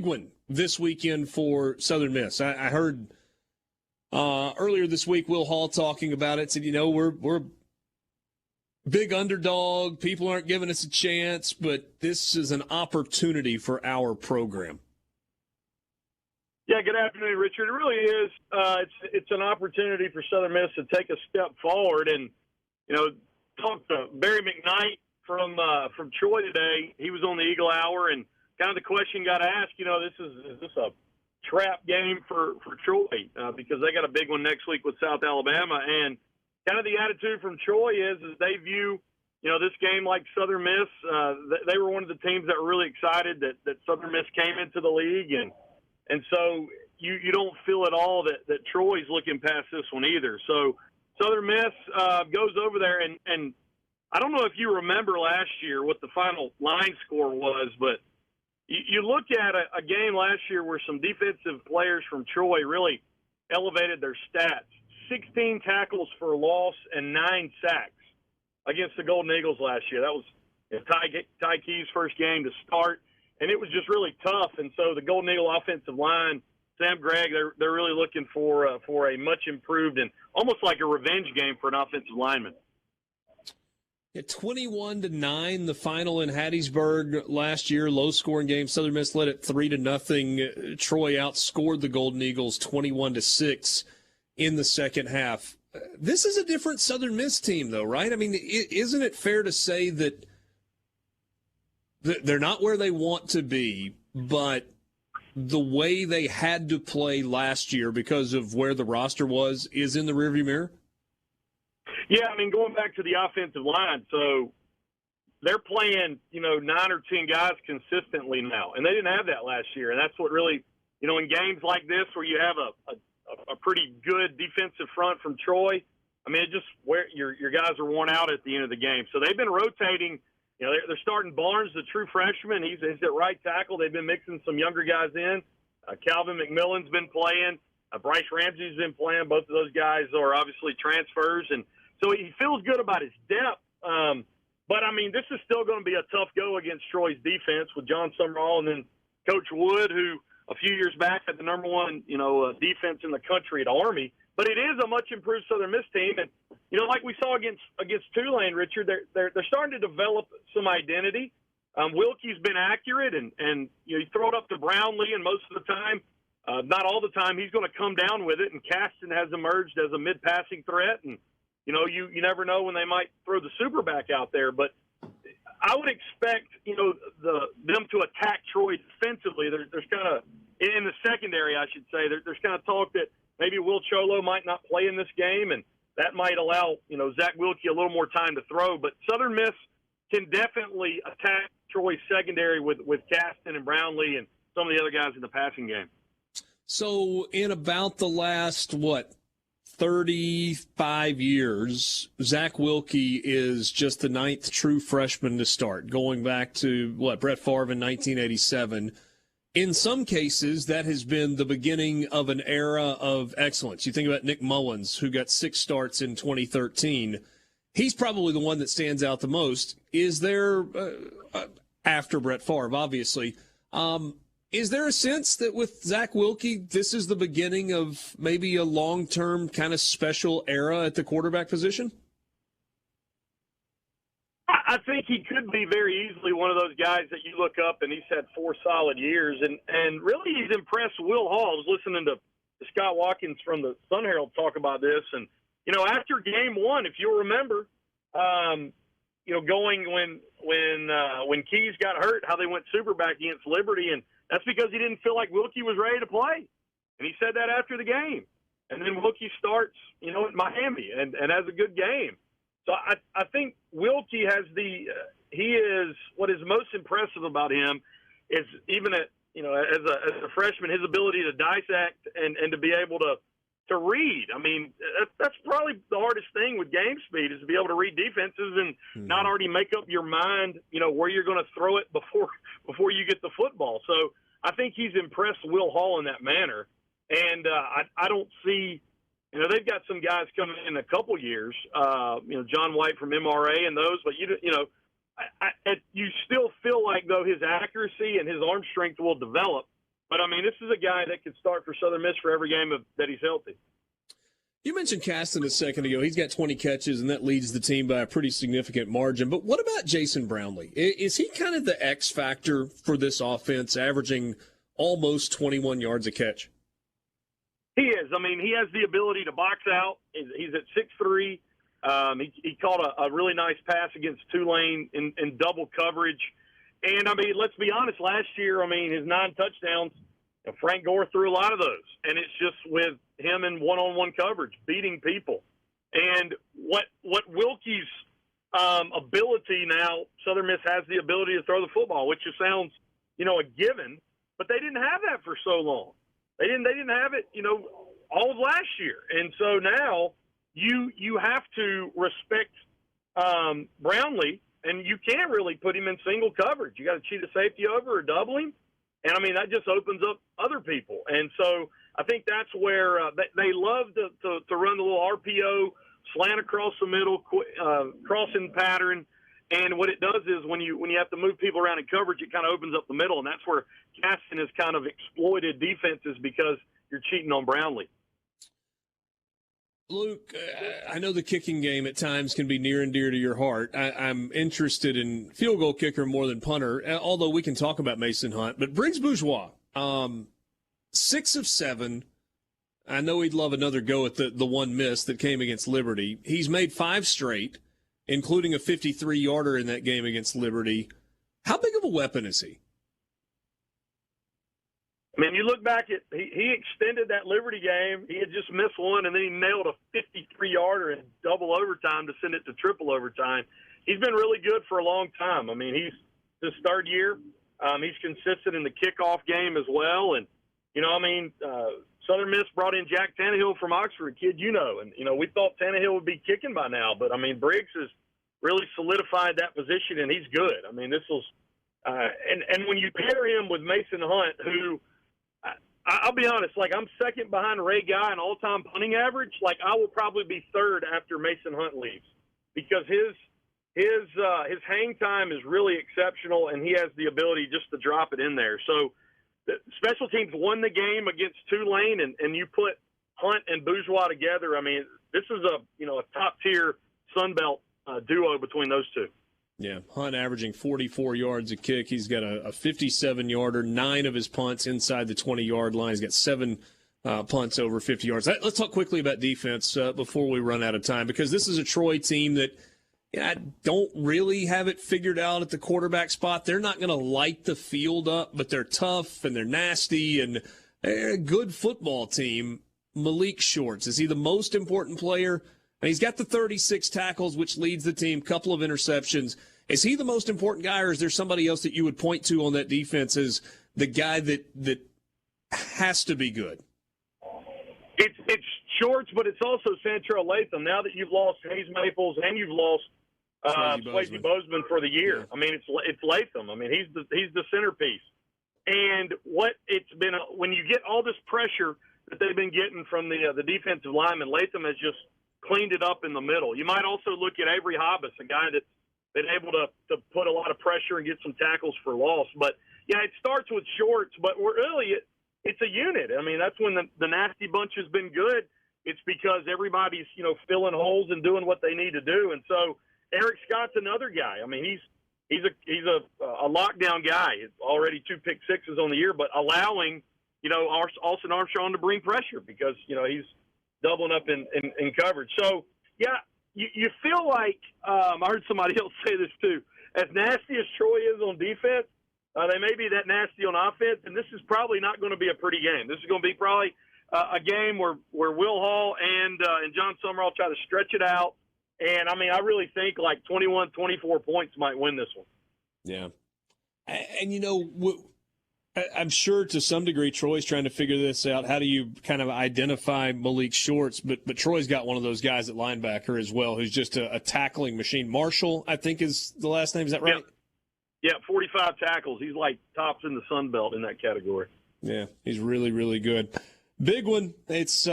one this weekend for Southern Miss. I heard earlier this week Will Hall talking about it. Said, we're big underdog. People aren't giving us a chance, but this is an opportunity for our program. Yeah, good afternoon, Richard. It really is. It's an opportunity for Southern Miss to take a step forward. And talked to Barry McKnight from Troy today. He was on the Eagle Hour, and kind of the question got asked. Is this a trap game for Troy because they got a big one next week with South Alabama, and kind of the attitude from Troy is they view this game like Southern Miss. They were one of the teams that were really excited that Southern Miss came into the league, and so you don't feel at all that Troy's looking past this one either. So Southern Miss goes over there, and I don't know if you remember last year what the final line score was, but you look at a game last year where some defensive players from Troy really elevated their stats. 16 tackles for loss and 9 sacks against the Golden Eagles last year. That was Ty Key's first game to start, and it was just really tough. And so the Golden Eagle offensive line, Sam Gregg, they're really looking for a much improved and almost like a revenge game for an offensive lineman. Yeah, 21-9, the final in Hattiesburg last year, low-scoring game. Southern Miss led it 3-0. Troy outscored the Golden Eagles 21-6 in the second half. This is a different Southern Miss team, though, right? I mean, isn't it fair to say that they're not where they want to be, but the way they had to play last year because of where the roster was is in the rearview mirror? Yeah, I mean, going back to the offensive line, so they're playing, 9 or 10 guys consistently now, and they didn't have that last year. And that's what really, in games like this where you have a pretty good defensive front from Troy, I mean, it just where your guys are worn out at the end of the game. So they've been rotating. They're starting Barnes, the true freshman. He's at right tackle. They've been mixing some younger guys in. Calvin McMillan's been playing. Bryce Ramsey's been playing. Both of those guys are obviously transfers, and so he feels good about his depth. But, I mean, this is still going to be a tough go against Troy's defense with John Summerall and then Coach Wood, who a few years back had the number one, defense in the country at Army. But it is a much improved Southern Miss team. And, like we saw against Tulane, Richard, they're starting to develop some identity. Wilkie's been accurate, and you throw it up to Brownlee, and most of the time, not all the time, he's going to come down with it. And Caston has emerged as a mid-passing threat, and you never know when they might throw the super back out there. But I would expect, them to attack Troy defensively. There's kind of, in the secondary, I should say, there's kind of talk that maybe Will Cholo might not play in this game, and that might allow, Zach Wilkie a little more time to throw. But Southern Miss can definitely attack Troy's secondary with Caston and Brownlee and some of the other guys in the passing game. So in about the last, 35 years, Zach Wilkie is just the 9th true freshman to start, going back to, Brett Favre in 1987. In some cases, that has been the beginning of an era of excellence. You think about Nick Mullins, who got 6 starts in 2013. He's probably the one that stands out the most. Is there, after Brett Favre, obviously, is there a sense that with Zach Wilkie, this is the beginning of maybe a long-term kind of special era at the quarterback position? I think he could be very easily one of those guys that you look up and he's had 4 solid years. And really he's impressed Will Hall. I was listening to Scott Watkins from the Sun Herald talk about this. And, after game 1, if you'll remember, going when Keys got hurt, how they went super back against Liberty, and that's because he didn't feel like Wilkie was ready to play. And he said that after the game. And then Wilkie starts, at Miami and has a good game. So I think Wilkie has he is, what is most impressive about him is even as a freshman, his ability to dissect and to be able to read. I mean, that's probably the hardest thing with game speed is to be able to read defenses and not already make up your mind, where you're going to throw it before you get the football. So I think he's impressed Will Hall in that manner. And I don't see, they've got some guys coming in a couple years, John White from MRA and those, but you still feel like though his accuracy and his arm strength will develop. But, I mean, this is a guy that could start for Southern Miss for every game that he's healthy. You mentioned Caston a second ago. He's got 20 catches, and that leads the team by a pretty significant margin. But what about Jason Brownlee? Is he kind of the X factor for this offense, averaging almost 21 yards a catch? He is. I mean, he has the ability to box out. He's at 6'3". He caught a really nice pass against Tulane in double coverage. And, I mean, let's be honest, last year, I mean, his 9 touchdowns, Frank Gore threw a lot of those. And it's just with him in one-on-one coverage, beating people. And what Wilkie's ability now, Southern Miss has the ability to throw the football, which just sounds, a given. But they didn't have that for so long. They didn't have it, all of last year. And so now you have to respect Brownlee, and you can't really put him in single coverage. You got to cheat a safety over or double him. And, I mean, that just opens up other people. And so I think that's where they love to run the little RPO, slant across the middle, crossing pattern. And what it does is when you have to move people around in coverage, it kind of opens up the middle. And that's where Caston has kind of exploited defenses because you're cheating on Brownlee. Luke, I know the kicking game at times can be near and dear to your heart. I'm interested in field goal kicker more than punter, although we can talk about Mason Hunt. But Briggs Bourgeois, 6 of 7. I know he'd love another go at the one miss that came against Liberty. He's made 5 straight, including a 53-yarder in that game against Liberty. How big of a weapon is he? I mean, you look back at he extended that Liberty game. He had just missed one, and then he nailed a 53-yarder in double overtime to send it to triple overtime. He's been really good for a long time. I mean, he's his third year. He's consistent in the kickoff game as well. And, Southern Miss brought in Jack Tannehill from Oxford, kid, and, we thought Tannehill would be kicking by now. But, I mean, Briggs has really solidified that position, and he's good. I mean, this was and when you pair him with Mason Hunt, who – I'll be honest, I'm second behind Ray Guy in all-time punting average. I will probably be third after Mason Hunt leaves because his hang time is really exceptional, and he has the ability just to drop it in there. So the special teams won the game against Tulane, and you put Hunt and Bourgeois together. I mean, this is a top-tier Sun Belt duo between those two. Yeah, Hunt averaging 44 yards a kick. He's got a 57-yarder, 9 of his punts inside the 20-yard line. He's got 7 punts over 50 yards. Let's talk quickly about defense before we run out of time, because this is a Troy team that don't really have it figured out at the quarterback spot. They're not going to light the field up, but they're tough and they're nasty, and they're a good football team. Malik Shorts, is he the most important player? And he's got the 36 tackles, which leads the team, couple of interceptions. Is he the most important guy, or is there somebody else that you would point to on that defense as the guy that has to be good? It's Shorts, but it's also Santrell Latham. Now that you've lost Hayes Maples and you've lost Swayze Bozeman for the year, yeah. I mean, it's Latham. I mean, he's the centerpiece. And what it's been when you get all this pressure that they've been getting from the defensive lineman, Latham has just cleaned it up in the middle. You might also look at Avery Hobbs, a guy that's been able to put a lot of pressure and get some tackles for loss. But, yeah, it starts with Shorts, but it's a unit. I mean, that's when the nasty bunch has been good. It's because everybody's, filling holes and doing what they need to do. And so Eric Scott's another guy. I mean, he's a lockdown guy. It's already 2 pick sixes on the year, but allowing, Austin Armstrong to bring pressure because, he's doubling up in coverage. So, yeah, you feel like I heard somebody else say this too. As nasty as Troy is on defense, they may be that nasty on offense, and this is probably not going to be a pretty game. This is going to be probably a game where Will Hall and John Summerall try to stretch it out. And, I mean, I really think 21, 24 points might win this one. Yeah. And, I'm sure to some degree Troy's trying to figure this out. How do you kind of identify Malik Shorts? But Troy's got one of those guys at linebacker as well who's just a tackling machine. Marshall, I think, is the last name. Is that right? Yeah, 45 tackles. He's tops in the Sun Belt in that category. Yeah, he's really, really good. Big one. It's